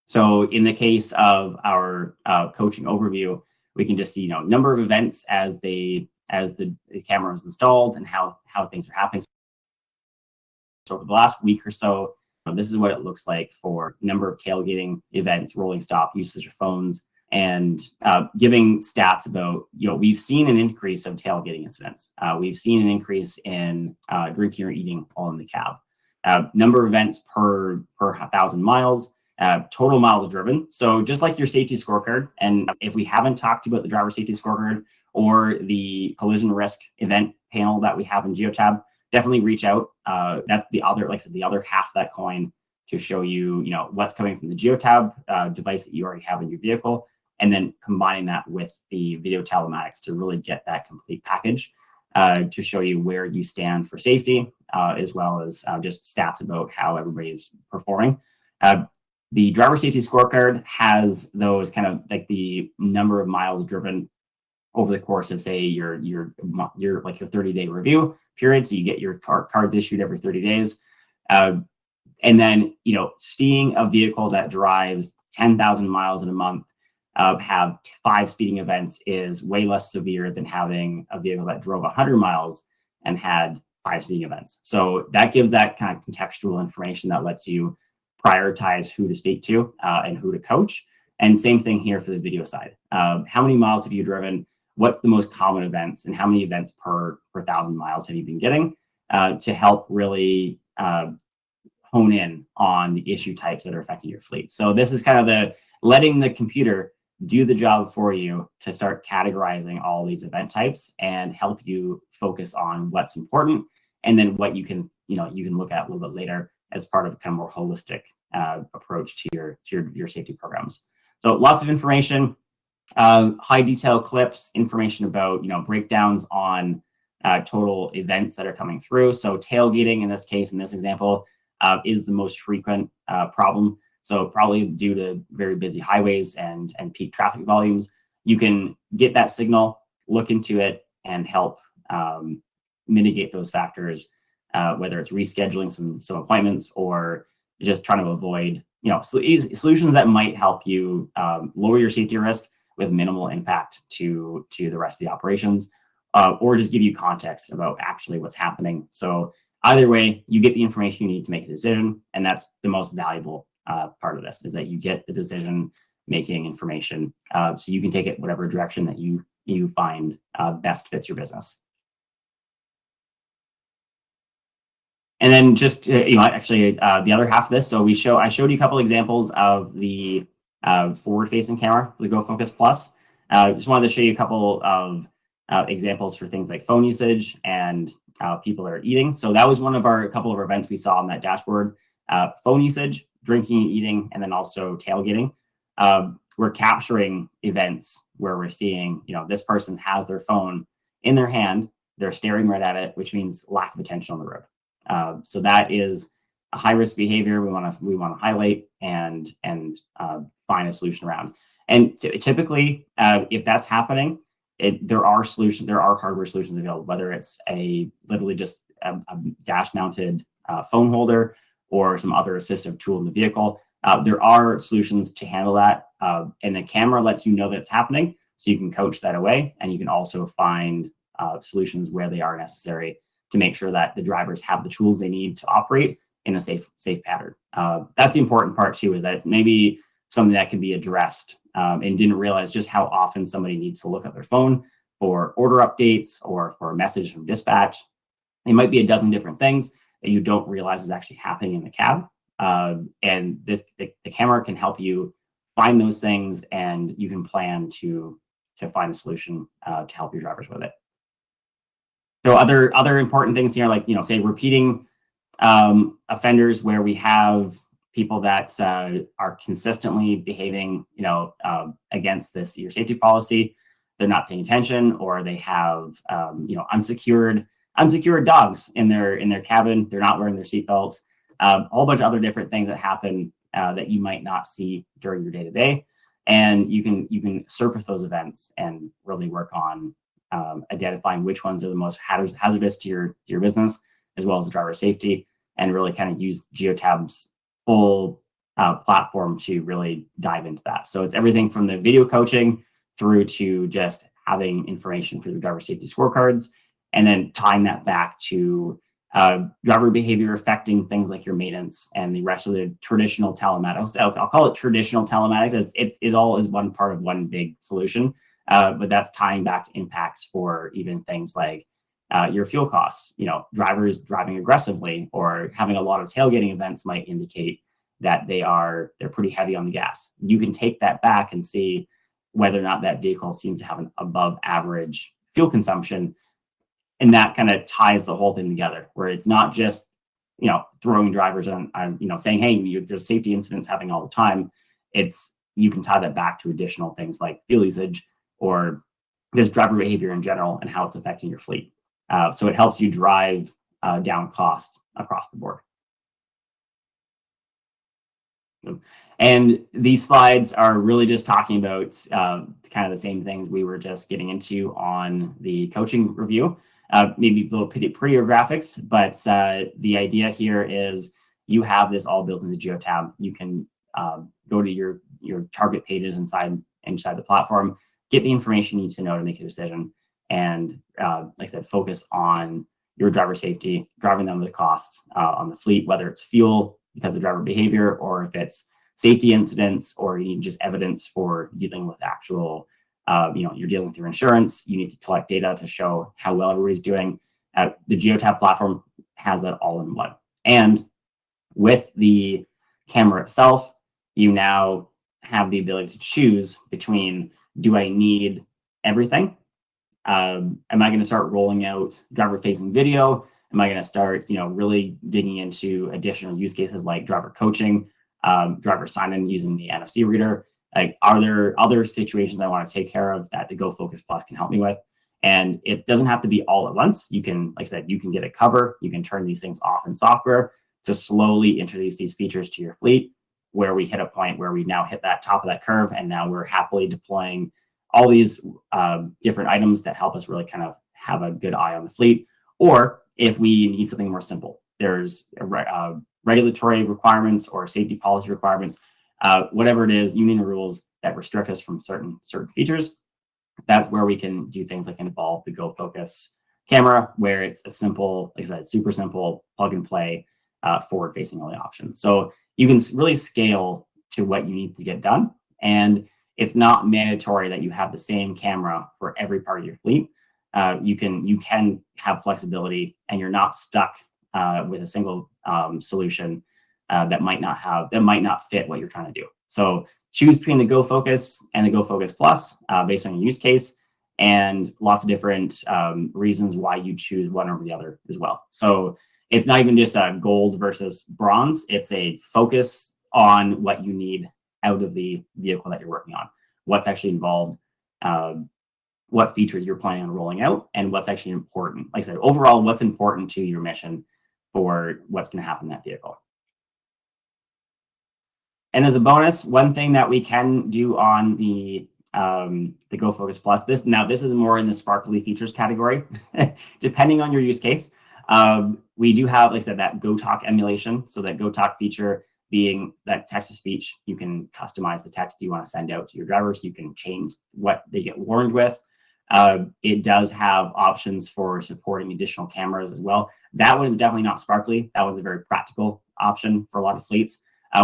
So in the case of our coaching overview, we can just see, number of events as the camera is installed and how things are happening. So for the last week or so, this is what it looks like for number of tailgating events, rolling stop, usage of phones, and giving stats about, we've seen an increase of tailgating incidents. We've seen an increase in drinking or eating all in the cab. Number of events per 1,000 miles, total miles driven. So just like your safety scorecard, and if we haven't talked about the driver safety scorecard or the collision risk event panel that we have in Geotab, definitely reach out. That's the other, like I said, the other half of that coin, to show you, what's coming from the Geotab device that you already have in your vehicle, and then combining that with the video telematics to really get that complete package to show you where you stand for safety, as well as just stats about how everybody is performing. The driver safety scorecard has those kind of like the number of miles driven over the course of, say, your 30-day review period. So you get your cards issued every 30 days. And then, seeing a vehicle that drives 10,000 miles in a month have 5 speeding events is way less severe than having a vehicle that drove 100 miles and had 5 speeding events. So that gives that kind of contextual information that lets you prioritize who to speak to and who to coach. And same thing here for the video side. How many miles have you driven? What's the most common events, and how many events per 1,000 miles have you been getting to help really hone in on the issue types that are affecting your fleet. So this is kind of letting the computer do the job for you to start categorizing all these event types and help you focus on what's important, and then what you can look at a little bit later as part of kind of more holistic approach to your safety programs. So lots of information, high detail clips, information about breakdowns on total events that are coming through. So tailgating in this case, in this example, is the most frequent problem. So probably due to very busy highways and peak traffic volumes, you can get that signal, look into it, and help mitigate those factors, whether it's rescheduling some appointments or just trying to avoid solutions that might help you lower your safety risk with minimal impact to the rest of the operations, or just give you context about actually what's happening. So either way, you get the information you need to make a decision, and that's the most valuable part of this, is that you get the decision-making information, so you can take it whatever direction that you find best fits your business. And then just actually the other half of this. So I showed you a couple examples of the forward-facing camera, the Go Focus Plus. Just wanted to show you a couple of examples for things like phone usage and people that are eating. So that was a couple of our events we saw on that dashboard. Phone usage, drinking and eating, and then also tailgating. We're capturing events where we're seeing, this person has their phone in their hand, they're staring right at it, which means lack of attention on the road. So that is a high-risk behavior we want to highlight and find a solution around. And typically, if that's happening, there are hardware solutions available, whether it's literally just a dash-mounted phone holder or some other assistive tool in the vehicle. There are solutions to handle that, and the camera lets you know that it's happening, so you can coach that away, and you can also find solutions where they are necessary to make sure that the drivers have the tools they need to operate in a safe pattern. That's the important part too, is that it's maybe something that can be addressed and didn't realize just how often somebody needs to look at their phone for order updates or for a message from dispatch. It might be a dozen different things that you don't realize is actually happening in the cab. And the camera can help you find those things, and you can plan to find a solution to help your drivers with it. So other important things here, like say repeating offenders, where we have people that are consistently behaving against your safety policy. They're not paying attention, or they have unsecured dogs in their cabin. They're not wearing their seatbelt. A whole bunch of other different things that happen that you might not see during your day-to-day, and you can surface those events and really work on identifying which ones are the most hazardous to your business, as well as driver safety, and really kind of use Geotab's full platform to really dive into that. So it's everything from the video coaching through to just having information for the driver safety scorecards, and then tying that back to driver behavior affecting things like your maintenance and the rest of the traditional telematics. I'll call it traditional telematics. It all is one part of one big solution, but that's tying back to impacts for even things like your fuel costs. Drivers driving aggressively or having a lot of tailgating events might indicate that they're pretty heavy on the gas. You can take that back and see whether or not that vehicle seems to have an above average fuel consumption. And that kind of ties the whole thing together, where it's not just, throwing drivers on, saying, hey, there's safety incidents happening all the time. You can tie that back to additional things like fuel usage or just driver behavior in general and how it's affecting your fleet. So it helps you drive down cost across the board. And these slides are really just talking about kind of the same things we were just getting into on the coaching review. Maybe a little prettier graphics, but the idea here is you have this all built into Geotab. You can go to your target pages inside the platform, get the information you need to know to make a decision, and like I said, focus on your driver safety, driving down the cost on the fleet, whether it's fuel because of driver behavior, or if it's safety incidents, or you need just evidence for dealing with actual, you're dealing with your insurance. You need to collect data to show how well everybody's doing. The Geotab platform has that all in one. And with the camera itself, you now have the ability to choose between, do I need everything? Am I going to start rolling out driver-facing video? Am I going to start, really digging into additional use cases like driver coaching, driver sign-in using the NFC reader? Like, are there other situations I want to take care of that the Go Focus Plus can help me with? And it doesn't have to be all at once. You can, like I said, you can get a cover. You can turn these things off in software to slowly introduce these features to your fleet, where we hit a point where we now hit that top of that curve, and now we're happily deploying all these different items that help us really kind of have a good eye on the fleet. Or if we need something more simple, there's regulatory requirements or safety policy requirements, whatever it is, union rules that restrict us from certain features. That's where we can do things like involve the Go Focus camera, where it's a simple, like I said, super simple plug and play, forward-facing only option. So you can really scale to what you need to get done, and it's not mandatory that you have the same camera for every part of your fleet. You can have flexibility, and you're not stuck with a single solution that might not fit what you're trying to do. So choose between the Go Focus and the Go Focus Plus based on your use case, and lots of different reasons why you choose one over the other as well. So it's not even just a gold versus bronze. It's a focus on what you need out of the vehicle that you're working on, what's actually involved, what features you're planning on rolling out, and what's actually important. Like I said, overall, what's important to your mission for what's going to happen in that vehicle. And as a bonus, one thing that we can do on the Go Focus Plus, this is more in the sparkly features category, depending on your use case. We do have, like I said, that Go Talk emulation. So that Go Talk feature being that text to speech, you can customize the text you want to send out to your drivers. You can change what they get warned with. It does have options for supporting additional cameras as well. That one is definitely not sparkly. That one's a very practical option for a lot of fleets.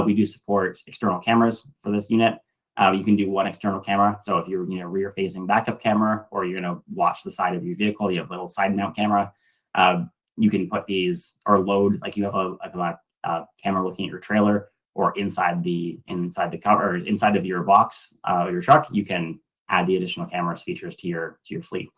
We do support external cameras for this unit. You can do one external camera. So if you're rear-facing backup camera, or you're going to watch the side of your vehicle, you have a little side mount camera. You can put these or load, like you have a camera looking at your trailer, or inside the cover, or inside of your box, your truck. You can add the additional cameras features to your fleet.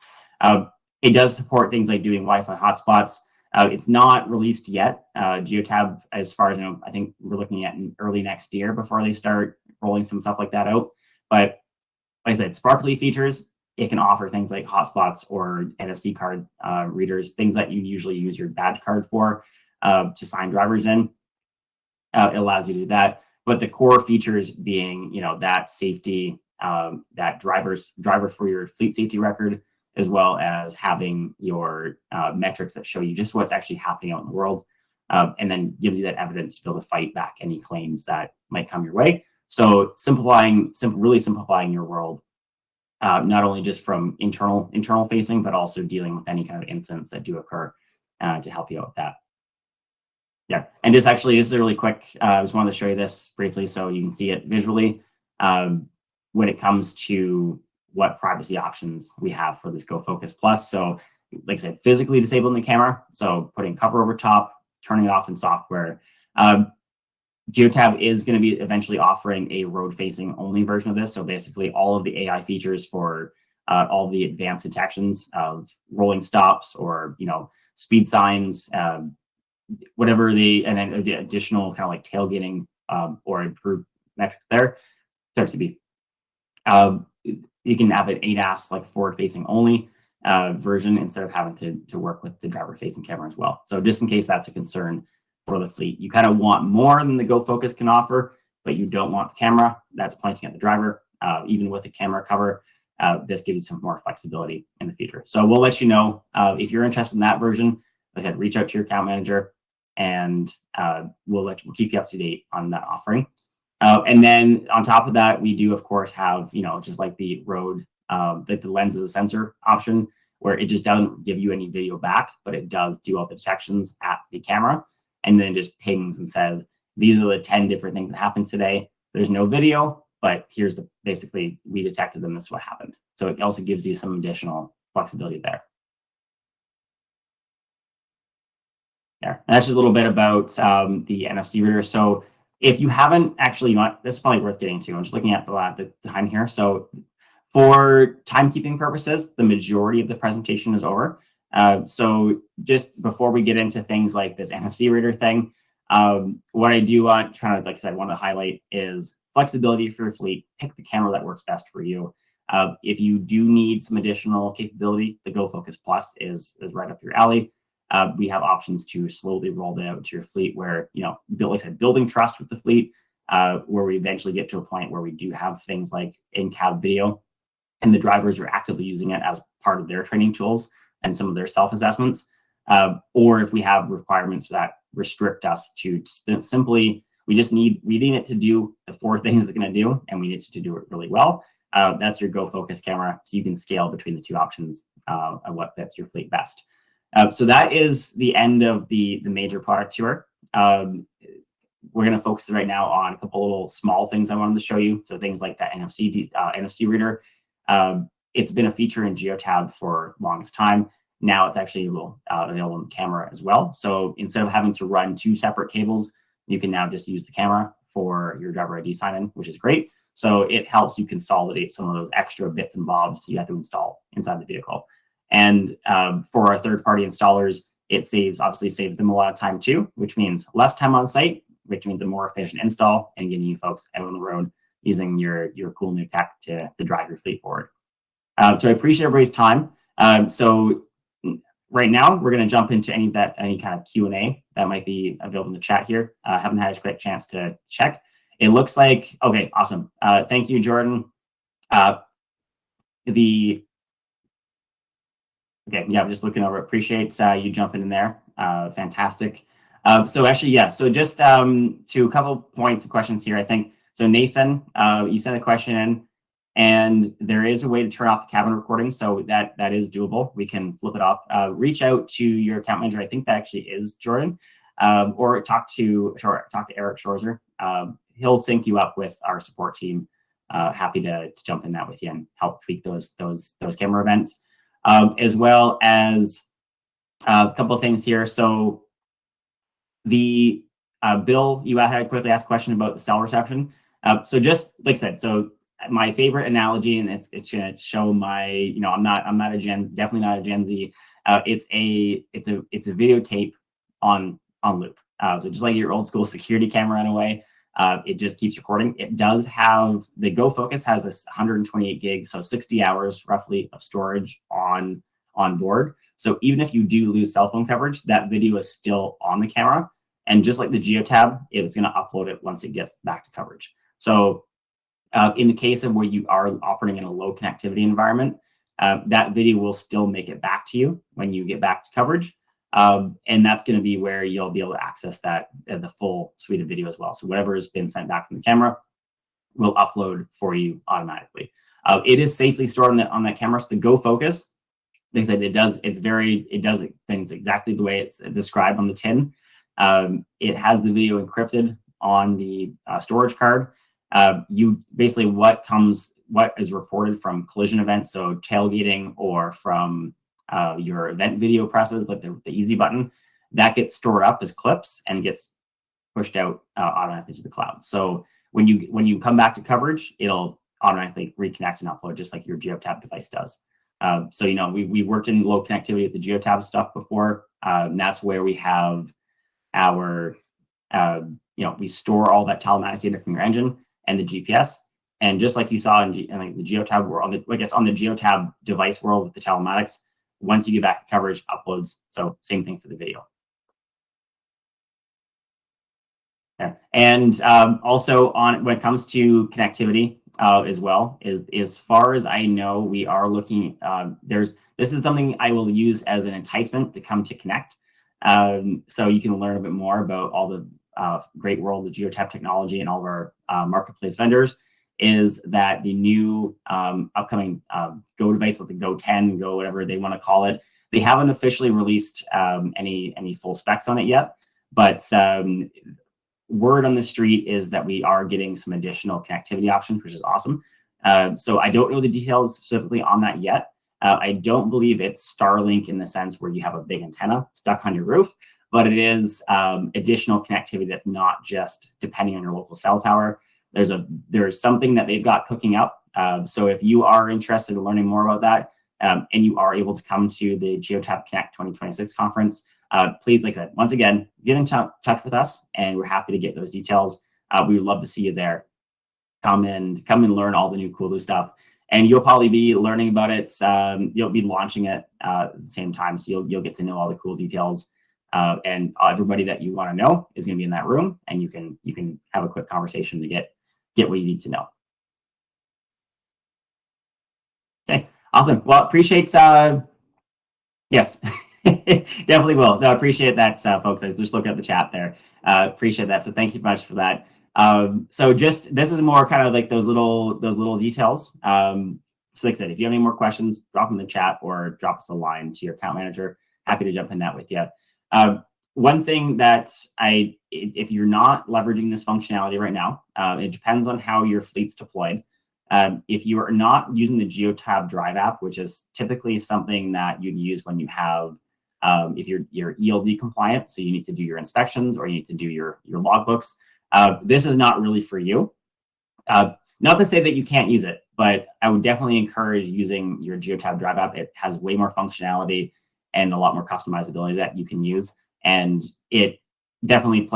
It does support things like doing Wi-Fi hotspots. It's not released yet. Geotab, as far as I know, I think we're looking at early next year before they start rolling some stuff like that out. But like I said, sparkly features, it can offer things like hotspots or NFC card readers, things that you usually use your badge card for to sign drivers in. It allows you to do that. But the core features being, that safety, that driver for your fleet safety record, as well as having your metrics that show you just what's actually happening out in the world, and then gives you that evidence to be able to fight back any claims that might come your way. So really simplifying your world, not only just from internal facing, but also dealing with any kind of incidents that do occur to help you out with that. Yeah, and this is really quick. I just wanted to show you this briefly so you can see it visually. When it comes to what privacy options we have for this Go Focus Plus. So like I said, physically disabling the camera. So putting cover over top, turning it off in software. Geotab is going to be eventually offering a road-facing only version of this. So basically all of the AI features for all the advanced detections of rolling stops or, speed signs, whatever and then the additional kind of like tailgating or improved metrics there. Starts to be. You can have an ADAS like forward-facing only version instead of having to work with the driver-facing camera as well. So just in case that's a concern for the fleet, you kind of want more than the Go Focus can offer, but you don't want the camera that's pointing at the driver. Even with the camera cover, this gives you some more flexibility in the future. So we'll let you know if you're interested in that version. Like I said, reach out to your account manager, and we'll keep you up to date on that offering. And then on top of that, we do, of course, have, just like the road, the lens as a sensor option, where it just doesn't give you any video back, but it does do all the detections at the camera, and then just pings and says, these are the 10 different things that happened today. There's no video, but here's basically, we detected them. This is what happened. So it also gives you some additional flexibility there. And that's just a little bit about the NFC reader. So if you haven't actually, this is probably worth getting to. I'm just looking at the time here. So for timekeeping purposes, the majority of the presentation is over. So just before we get into things like this NFC reader thing, what I do want like I said, want to highlight is flexibility for your fleet. Pick the camera that works best for you. If you do need some additional capability, the Go Focus Plus is right up your alley. We have options to slowly roll that out to your fleet where, like I said, building trust with the fleet, where we eventually get to a point where we do have things like in-cab video and the drivers are actively using it as part of their training tools and some of their self-assessments. Or if we have requirements that restrict us to simply, we need it to do the 4 things it's going to do, and we need it to do it really well. That's your Go Focus camera, so you can scale between the 2 options of what fits your fleet best. So that is the end of the major product tour. We're going to focus right now on a couple little small things I wanted to show you. So things like that NFC reader. It's been a feature in Geotab for the longest time. Now it's actually available in the camera as well. So instead of having to run 2 separate cables, you can now just use the camera for your driver ID sign-in, which is great. So it helps you consolidate some of those extra bits and bobs you have to install inside the vehicle. And for our third-party installers, it obviously saves them a lot of time too, which means less time on site, which means a more efficient install and getting you folks out on the road using your cool new tech to drive your fleet forward. So I appreciate everybody's time. So right now we're going to jump into any kind of Q&A that might be available in the chat here. I haven't had a quick chance to check. It looks like, okay, awesome. Thank you, Jordan. Okay, yeah, I'm just looking over. Appreciate you jumping in there. Fantastic. So actually, yeah, so just to a couple points of questions here, I think. So Nathan, you sent a question in, and there is a way to turn off the cabin recording, so that is doable. We can flip it off. Reach out to your account manager. I think that actually is Jordan, or talk to Eric Schorzer. He'll sync you up with our support team. Happy to jump in that with you and help tweak those camera events, as well as a couple of things here. So the Bill, you had quickly asked a question about the cell reception. So just like I said, so my favorite analogy, and it's going to show my, I'm definitely not a Gen Z. It's a videotape on loop. So just like your old school security camera in a way, it just keeps recording. It does have, the Go Focus has this 128 gig, so 60 hours roughly of storage on board. So even if you do lose cell phone coverage, that video is still on the camera. And just like the Geotab, it's going to upload it once it gets back to coverage. So in the case of where you are operating in a low connectivity environment, that video will still make it back to you when you get back to coverage. And that's going to be where you'll be able to access the full suite of video as well. So whatever has been sent back from the camera will upload for you automatically. It is safely stored on that camera. So the Go Focus, like I said, it does things exactly the way it's described on the tin. It has the video encrypted on the storage card. You basically what is reported from collision events, so tailgating or from your event video presses, like the easy button, that gets stored up as clips and gets pushed out automatically to the cloud. So when you come back to coverage, it'll automatically reconnect and upload just like your Geotab device does. So we worked in low connectivity with the Geotab stuff before. And that's where we have our we store all that telematics data from your engine and the GPS. And just like you saw in the Geotab world, on the Geotab device world with the telematics, once you get back to coverage, uploads. So same thing for the video. Yeah. And also when it comes to connectivity as well, as far as I know, we are looking, this is something I will use as an enticement to come to Connect. So you can learn a bit more about all the great world of Geotab technology and all of our marketplace vendors. Is that the new upcoming Go device, like the Go 10, Go whatever they want to call it. They haven't officially released any full specs on it yet, but word on the street is that we are getting some additional connectivity options, which is awesome. So I don't know the details specifically on that yet. I don't believe it's Starlink in the sense where you have a big antenna stuck on your roof, but it is additional connectivity that's not just depending on your local cell tower. There's something that they've got cooking up. So if you are interested in learning more about that, and you are able to come to the Geotab Connect 2026 conference, please, like I said, once again, get in touch with us, and we're happy to get those details. We would love to see you there. Come and learn all the new cool stuff, and you'll probably be learning about it. You'll be launching it at the same time, so you'll get to know all the cool details. And everybody that you want to know is going to be in that room, and you can have a quick conversation to get what you need to know. Okay, awesome. Well, appreciate. Yes, definitely will. No, appreciate that, folks. I just look at the chat there. Appreciate that. So thank you much for that. So just this is more kind of like those little details. So like I said, if you have any more questions, drop them in the chat or drop us a line to your account manager. Happy to jump in that with you. One thing that if you're not leveraging this functionality right now, it depends on how your fleet's deployed. If you are not using the Geotab Drive app, which is typically something that you'd use when you have, if you're ELD compliant, so you need to do your inspections or you need to do your logbooks, this is not really for you. Not to say that you can't use it, but I would definitely encourage using your Geotab Drive app. It has way more functionality and a lot more customizability that you can use. And it's definitely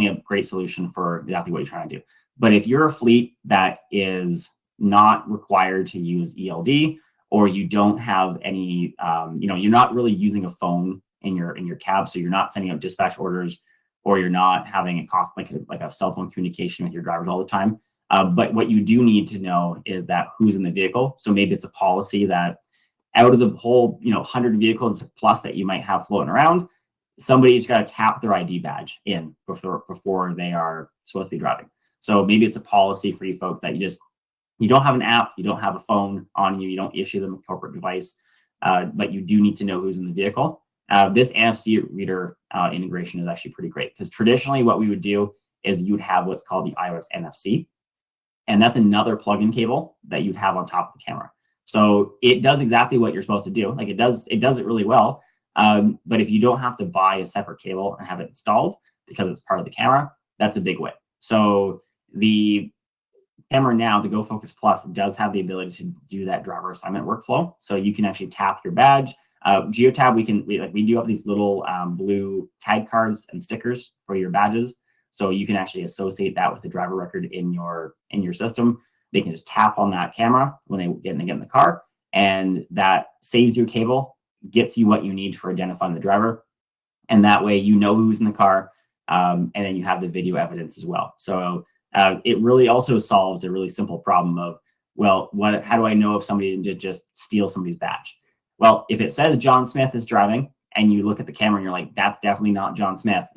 a great solution for exactly what you're trying to do. But if you're a fleet that is not required to use ELD, or you don't have any, you're not really using a phone in your cab, so you're not sending out dispatch orders, or you're not having a cost like a cell phone communication with your drivers all the time. But what you do need to know is that who's in the vehicle. So maybe it's a policy that out of the whole 100 vehicles plus that you might have floating around, somebody's got to tap their ID badge in before they are supposed to be driving. So maybe it's a policy for you folks that you don't have an app, you don't have a phone on you, you don't issue them a corporate device, but you do need to know who's in the vehicle. This NFC reader integration is actually pretty great, because traditionally what we would do is you'd have what's called the iOS NFC, and that's another plug-in cable that you'd have on top of the camera. So it does exactly what you're supposed to do. Like it does it really well. But if you don't have to buy a separate cable and have it installed because it's part of the camera, that's a big win. So the camera now, the Go Focus Plus, does have the ability to do that driver assignment workflow. So you can actually tap your badge. Geotab, we do have these little blue tag cards and stickers for your badges. So you can actually associate that with the driver record in your system. They can just tap on that camera when they get in the car, and that saves your cable, gets you what you need for identifying the driver. And that way you know who's in the car, and then you have the video evidence as well. So it really also solves a really simple problem of, well, how do I know if somebody did just steal somebody's badge? Well, if it says John Smith is driving and you look at the camera and you're like, that's definitely not John Smith,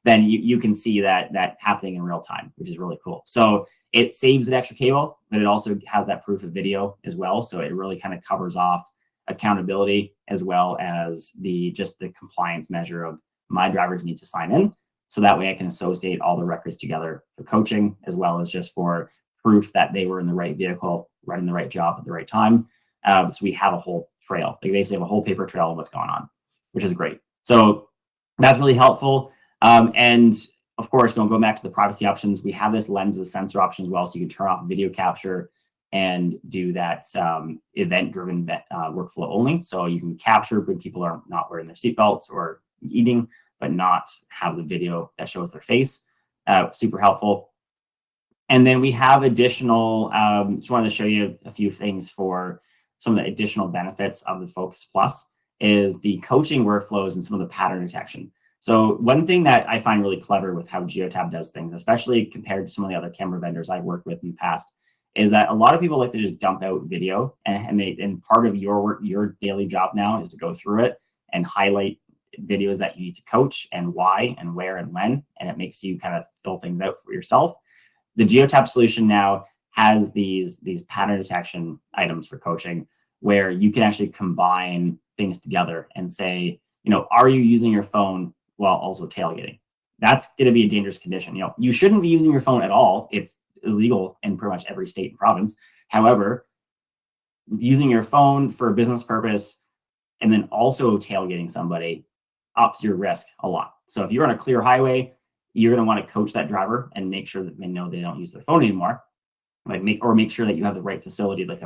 then you can see that happening in real time, which is really cool. So it saves an extra cable, but it also has that proof of video as well. So it really kind of covers off accountability as well as the compliance measure of my drivers need to sign in. So that way I can associate all the records together for coaching, as well as just for proof that they were in the right vehicle, running the right job at the right time. So we have a whole trail. They basically have a whole paper trail of what's going on, which is great. So that's really helpful. And of course, going back to the privacy options, we have this lenses sensor option as well. So you can turn off video capture and do that event-driven workflow only. So you can capture when people are not wearing their seatbelts or eating, but not have the video that shows their face. Super helpful. And then we have additional, just wanted to show you a few things for some of the additional benefits of the Focus Plus is the coaching workflows and some of the pattern detection. So one thing that I find really clever with how Geotab does things, especially compared to some of the other camera vendors I've worked with in the past, is that a lot of people like to just dump out video, and part of your work, your daily job now is to go through it and highlight videos that you need to coach and why and where and when, and it makes you kind of fill things out for yourself. The Geotab solution now has these pattern detection items for coaching where you can actually combine things together and say, are you using your phone while also tailgating? That's going to be a dangerous condition. You shouldn't be using your phone at all. It's illegal in pretty much every state and province. However, using your phone for a business purpose and then also tailgating somebody ups your risk a lot. So if you're on a clear highway, you're going to want to coach that driver and make sure that they know they don't use their phone anymore. Make sure that you have the right facility, like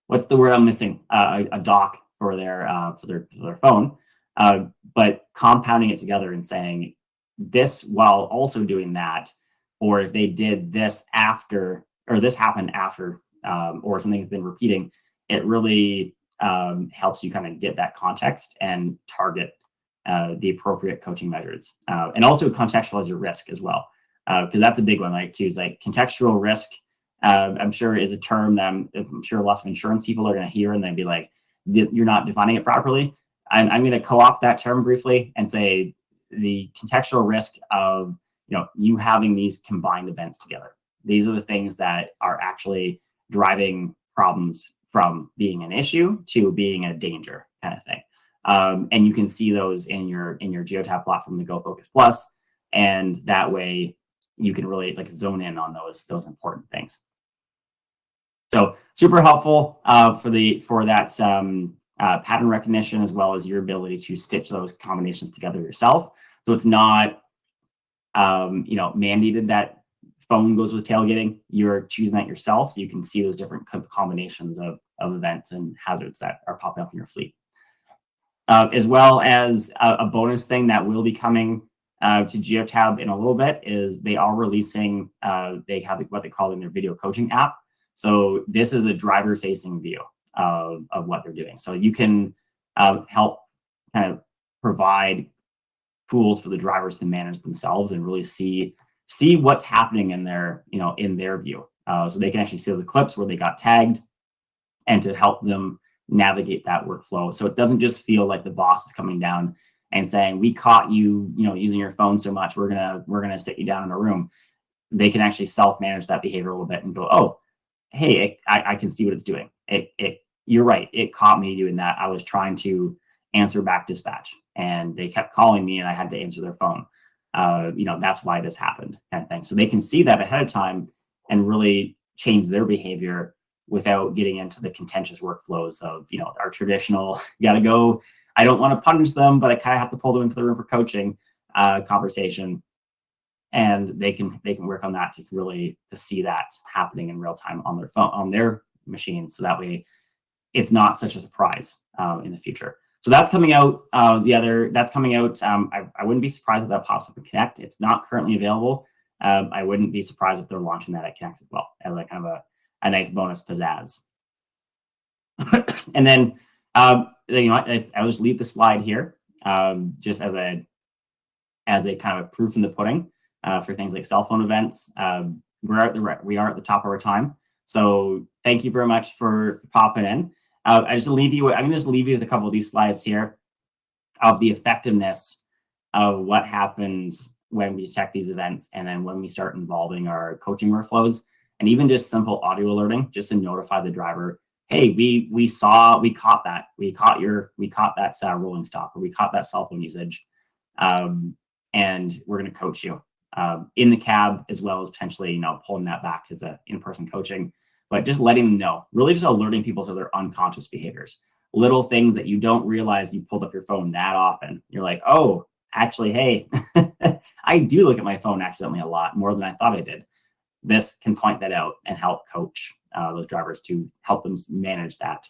what's the word I'm missing? A dock for their phone, but compounding it together and saying this while also doing that, or if they did this after, or this happened after, or something has been repeating, it really helps you kind of get that context and target the appropriate coaching measures, and also contextualize your risk as well, because that's a big one, like too, is like contextual risk. I'm sure is a term that I'm sure lots of insurance people are going to hear and they'd be like, you're not defining it properly. I'm going to co-opt that term briefly and say the contextual risk of you having these combined events together. These are the things that are actually driving problems from being an issue to being a danger kind of thing. And you can see those in your Geotab platform, the Go Focus Plus, and that way you can really like zone in on those important things. So super helpful for that pattern recognition, as well as your ability to stitch those combinations together yourself. So it's not mandated that phone goes with tailgating. You're choosing that yourself, so you can see those different combinations of events and hazards that are popping up in your fleet. As well as a bonus thing that will be coming to Geotab in a little bit is they are releasing, they have what they call in their video coaching app. So this is a driver-facing view of what they're doing. So you can help kind of provide tools for the drivers to manage themselves and really see what's happening in their view. So they can actually see the clips where they got tagged, and to help them navigate that workflow. So it doesn't just feel like the boss is coming down and saying, we caught you, using your phone so much, we're gonna sit you down in a room. They can actually self-manage that behavior a little bit and go, oh, hey, I can see what it's doing. You're right, it caught me doing that. I was trying to answer back dispatch and they kept calling me and I had to answer their phone. That's why this happened, kind of thing. So they can see that ahead of time and really change their behavior without getting into the contentious workflows of, our traditional, you gotta go, I don't want to punish them, but I kind of have to pull them into the room for coaching conversation. And they can work on that to really to see that happening in real time on their phone, on their machine. So that way it's not such a surprise in the future. So that's coming out. That's coming out. I wouldn't be surprised if that pops up in Connect. It's not currently available. I wouldn't be surprised if they're launching that at Connect as well, as like kind of a nice bonus pizzazz. And then, I'll just leave the slide here, just as a kind of proof in the pudding for things like cell phone events. We are at the top of our time, so thank you very much for popping in. I'm gonna just leave you with a couple of these slides here of the effectiveness of what happens when we detect these events, and then when we start involving our coaching workflows, and even just simple audio alerting, just to notify the driver, hey, we caught that rolling stop, or we caught that cell phone usage, and we're going to coach you in the cab, as well as potentially pulling that back as a in-person coaching, but just letting them know, really just alerting people to their unconscious behaviors, little things that you don't realize you pulled up your phone that often. You're like, oh, actually, hey, I do look at my phone accidentally a lot, more than I thought I did. This can point that out and help coach those drivers to help them manage that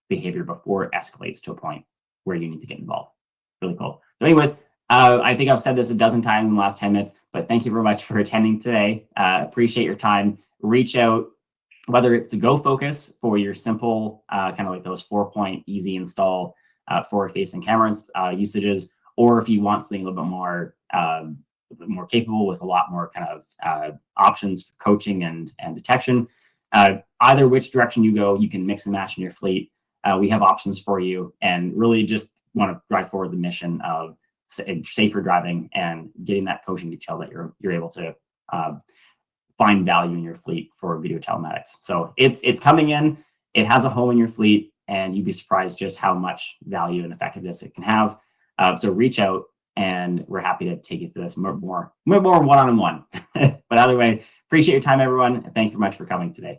behavior before it escalates to a point where you need to get involved. Really cool. So anyways, I think I've said this a dozen times in the last 10 minutes, but thank you very much for attending today. Appreciate your time. Reach out, whether it's the Go Focus for your simple, kind of like those 4-point easy install forward-facing camera usages, or if you want something a little bit more capable with a lot more kind of options for coaching and detection. Either which direction you go, you can mix and match in your fleet. We have options for you, and really just want to drive forward the mission of safer driving and getting that coaching detail that you're able to find value in your fleet for video telematics. So it's coming in. It has a home in your fleet, and you'd be surprised just how much value and effectiveness it can have. So reach out, and we're happy to take you through this more one-on-one. But either way, appreciate your time, everyone. Thank you very much for coming today.